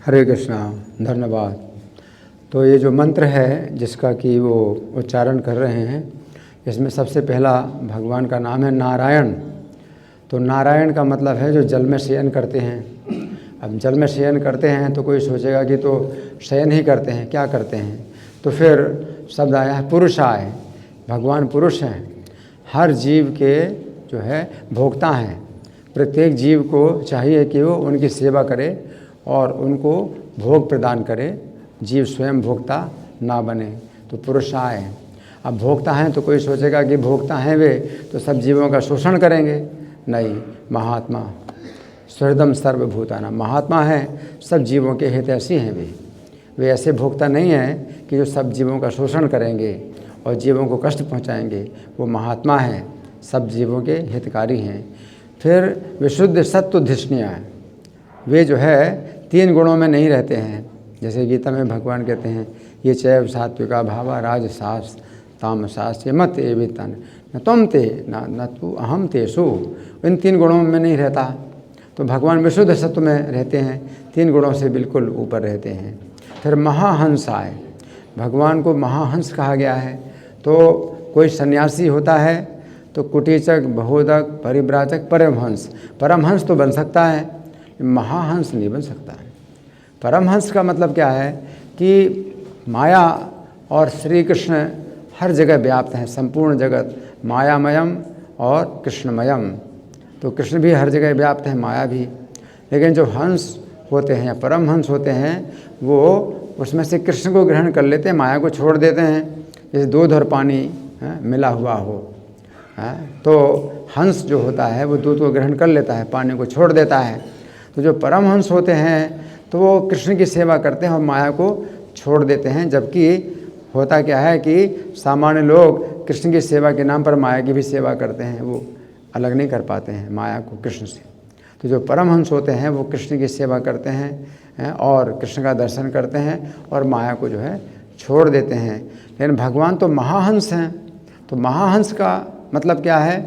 हरे कृष्णा। धन्यवाद। तो ये जो मंत्र है जिसका कि वो उच्चारण कर रहे हैं, इसमें सबसे पहला भगवान का नाम है नारायण। तो नारायण का मतलब है जो जल में शयन करते हैं। अब जल में शयन करते हैं तो कोई सोचेगा कि तो शयन ही करते हैं, क्या करते हैं। तो फिर शब्द आया है पुरुषाय। भगवान पुरुष हैं, हर जीव के जो है भोक्ता हैं। प्रत्येक जीव को चाहिए कि वो उनकी सेवा करे और उनको भोग प्रदान करे, जीव स्वयं भोक्ता ना बने। तो पुरुषाय हैं। अब भोक्ता हैं तो कोई सोचेगा कि भोक्ता हैं वे तो सब जीवों का शोषण करेंगे। नहीं, महात्मा सुहृदम सर्वभूतानां, महात्मा हैं, सब जीवों के हितैषी हैं। वे ऐसे भोक्ता नहीं हैं कि जो सब जीवों का शोषण करेंगे और जीवों को कष्ट पहुंचाएंगे। वो महात्मा हैं, सब जीवों के हितकारी हैं। फिर विशुद्ध सत्वधिष्णुया हैं। वे जो है 3 गुणों में नहीं रहते हैं। जैसे गीता में भगवान कहते हैं ये चैव सात्विका भावा राजसास तामसास ये मत एवितन न तुम ते न तू अहम तेसु। इन 3 गुणों में नहीं रहता। तो भगवान विशुद्ध सत्व में रहते हैं, 3 गुणों से बिल्कुल ऊपर रहते हैं। फिर महाहंस आए। भगवान को महाहंस कहा गया है। तो कोई सन्यासी होता है तो कुटीचक, बहुदक, परिव्राजक, परमहंस। परमहंस तो बन सकता है, महाहंस नहीं बन सकता है। परमहंस का मतलब क्या है कि माया और श्री कृष्ण हर जगह व्याप्त हैं। संपूर्ण जगत मायामयम और कृष्णमयम। तो कृष्ण भी हर जगह व्याप्त है, माया भी। लेकिन जो हंस होते हैं या परमहंस होते हैं वो उसमें से कृष्ण को ग्रहण कर लेते हैं, माया को छोड़ देते हैं। जैसे दूध और पानी मिला हुआ हो, तो हंस जो होता है वो दूध को ग्रहण कर लेता है, पानी को छोड़ देता है। तो जो परमहंस होते हैं तो वो कृष्ण की सेवा करते हैं और माया को छोड़ देते हैं। जबकि होता क्या है कि सामान्य लोग कृष्ण की सेवा के नाम पर माया की भी सेवा करते हैं, वो अलग नहीं कर पाते हैं माया को कृष्ण से। तो जो परमहंस होते हैं वो कृष्ण की सेवा करते हैं और कृष्ण का दर्शन करते हैं और माया को जो है छोड़ देते हैं। लेकिन भगवान तो महाहंस हैं। तो महाहंस का मतलब क्या है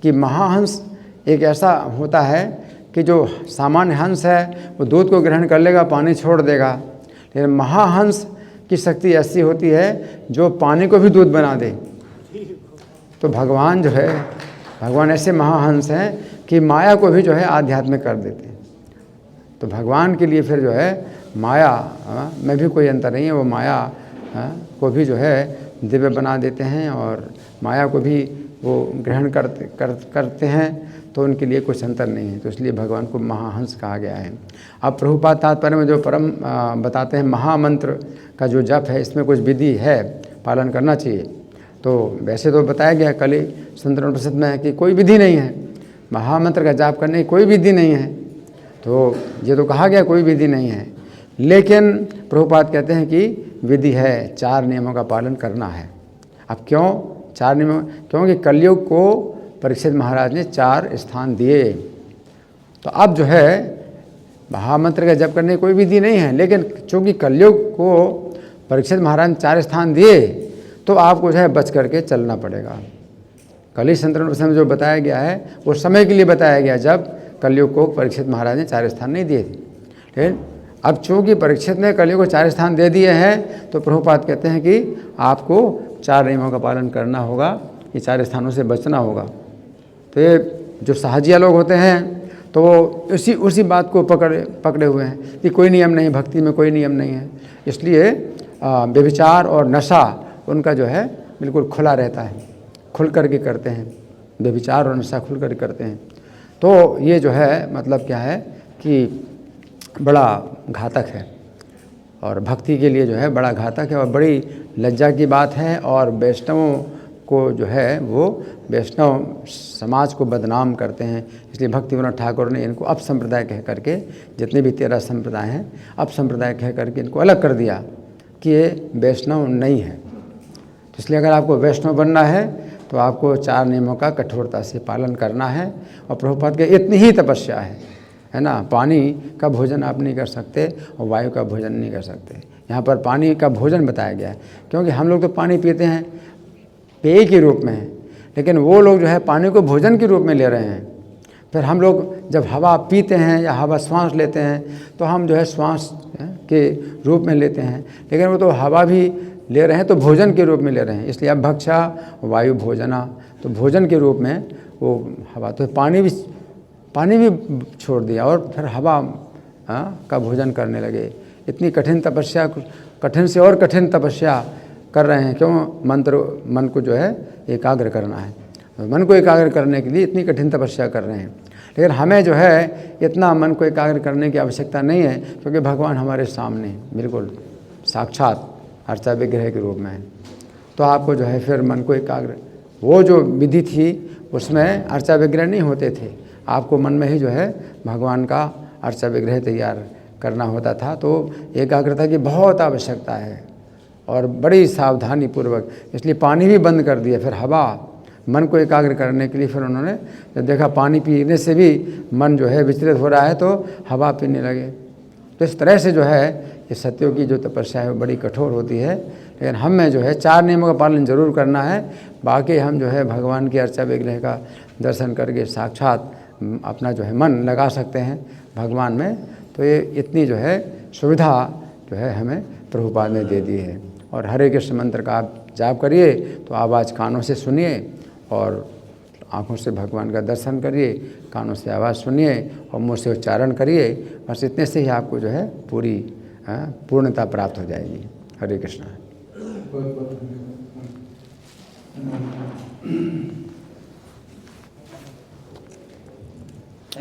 कि महाहंस एक ऐसा होता है कि जो सामान्य हंस है वो दूध को ग्रहण कर लेगा, पानी छोड़ देगा। लेकिन महाहंस की शक्ति ऐसी होती है जो पानी को भी दूध बना दे। तो भगवान जो है, भगवान ऐसे महाहंस हैं कि माया को भी जो है आध्यात्मिक कर देते हैं। तो भगवान के लिए फिर जो है माया में भी कोई अंतर नहीं है। वो माया को भी जो है दिव्य बना देते हैं और माया को भी वो ग्रहण करते हैं। तो उनके लिए कुछ अंतर नहीं है। तो इसलिए भगवान को महाहंस कहा गया है। अब प्रभुपाद तात्पर्य में जो परम बताते हैं महामंत्र का जो जप है, इसमें कुछ विधि है, पालन करना चाहिए। तो वैसे तो बताया गया कली संतरण प्रसिद्ध में है कि कोई विधि नहीं है, महामंत्र का जाप करने की कोई विधि नहीं है। तो ये तो कहा गया कोई विधि नहीं है। लेकिन प्रभुपाद कहते हैं कि विधि है, 4 नियमों का पालन करना है। अब क्यों 4 नियम? क्योंकि कलयुग को परीक्षित महाराज ने 4 स्थान दिए। तो अब जो है महामंत्र का जप करने की कोई विधि नहीं है। लेकिन चूँकि कलयुग को परीक्षित महाराज ने 4 स्थान दिए तो आपको जो है बच करके चलना पड़ेगा। कली संतरण में जो बताया गया है वो समय के लिए बताया गया जब कलयुग को परीक्षित महाराज ने 4 स्थान नहीं दिए थे। लेकिन अब चूँकि परीक्षित ने कलयुग को 4 स्थान दे दिए हैं तो प्रभुपाद कहते हैं कि आपको 4 नियमों का पालन करना होगा, ये 4 स्थानों से बचना होगा। तो ये जो साहजिया लोग होते हैं तो वो उसी बात को पकड़े हुए हैं कि कोई नियम नहीं, भक्ति में कोई नियम नहीं है। इसलिए व्यभिचार और नशा उनका जो है बिल्कुल खुला रहता है, खुल करके करते हैं। व्यभिचार और नशा खुल कर करते हैं। तो ये जो है मतलब क्या है कि बड़ा घातक है और भक्ति के लिए जो है बड़ा घातक है और बड़ी लज्जा की बात है। और वैष्णवों को जो है वो वैष्णव समाज को बदनाम करते हैं। इसलिए भक्तिविनोद ठाकुर ने इनको अपसंप्रदाय कह करके, जितने भी 13 संप्रदाय हैं, अपसंप्रदाय कह करके इनको अलग कर दिया कि ये वैष्णव नहीं है। तो इसलिए अगर आपको वैष्णव बनना है तो आपको 4 नियमों का कठोरता से पालन करना है। और प्रभुपाद के इतनी ही तपस्या है ना। पानी का भोजन आप नहीं कर सकते और वायु का भोजन नहीं कर सकते। यहाँ पर पानी का भोजन बताया गया है क्योंकि हम लोग तो पानी पीते हैं पेय के रूप में, लेकिन वो लोग जो है पानी को भोजन के रूप में ले रहे हैं। फिर हम लोग जब हवा पीते हैं या हवा श्वास लेते हैं तो हम जो है श्वास के रूप में लेते हैं, लेकिन वो तो हवा भी ले रहे हैं तो भोजन के रूप में ले रहे हैं, इसलिए अब भक्षा वायु भोजना, तो भोजन के रूप में वो हवा, तो पानी भी छोड़ दिया और फिर हवा का भोजन करने लगे। इतनी कठिन तपस्या, कठिन से और कठिन तपस्या कर रहे हैं। क्यों? मन को जो है एकाग्र करना है, मन को एकाग्र करने के लिए इतनी कठिन तपस्या कर रहे हैं। लेकिन हमें जो है इतना मन को एकाग्र करने की आवश्यकता नहीं है, क्योंकि भगवान हमारे सामने बिल्कुल साक्षात अर्चा विग्रह के रूप में है। तो आपको जो है फिर मन को एकाग्र, वो जो विधि थी उसमें अर्चा विग्रह नहीं होते थे, आपको मन में ही जो है भगवान का अर्चा विग्रह तैयार करना होता था। तो एकाग्रता की बहुत आवश्यकता है और बड़ी सावधानी पूर्वक, इसलिए पानी भी बंद कर दिया। फिर हवा, मन को एकाग्र करने के लिए फिर उन्होंने जब देखा पानी पीने से भी मन जो है विचलित हो रहा है तो हवा पीने लगे। तो इस तरह से जो है ये सत्यों की जो तपस्या है वो बड़ी कठोर होती है, लेकिन हमें जो है 4 नियमों का पालन जरूर करना है। बाकी हम जो है भगवान की अर्चा विग्रह का दर्शन करके साक्षात अपना जो है मन लगा सकते हैं भगवान में। तो ये इतनी जो है सुविधा जो है हमें प्रभुपाद ने दे दी है। और हरे कृष्ण मंत्र का आप जाप करिए तो आवाज़ कानों से सुनिए और आँखों से भगवान का दर्शन करिए, कानों से आवाज़ सुनिए और मुँह से उच्चारण करिए। बस इतने से ही आपको जो है पूरी पूर्णता प्राप्त हो जाएगी। हरे कृष्ण।